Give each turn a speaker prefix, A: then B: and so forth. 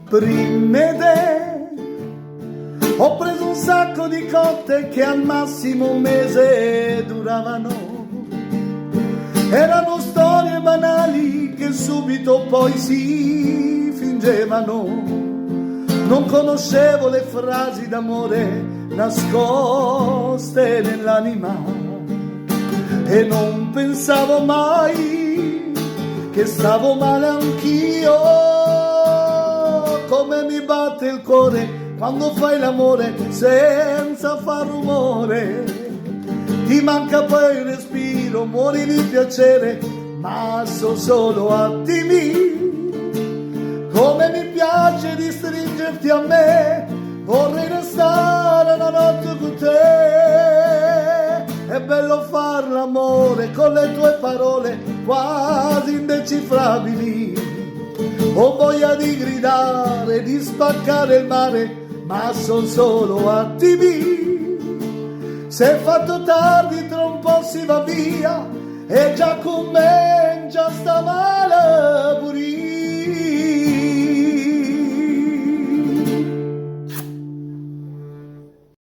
A: prima te. Ho preso un sacco di cotte che al massimo un mese duravano. Erano storie banali che subito poi si fingevano. Non conoscevo le frasi d'amore nascoste nell'anima e non pensavo mai che stavo male anch'io. Come mi batte il cuore quando fai l'amore senza far rumore, ti manca poi il respiro, muori di piacere, ma sono solo attimi. Come mi piace di stringerti a me, vorrei restare una notte con te. È bello far l'amore con le tue parole quasi indecifrabili. Ho voglia di gridare, di spaccare il mare, ma son solo attimi. Se è fatto tardi tra un po' si va via e già con me già stava.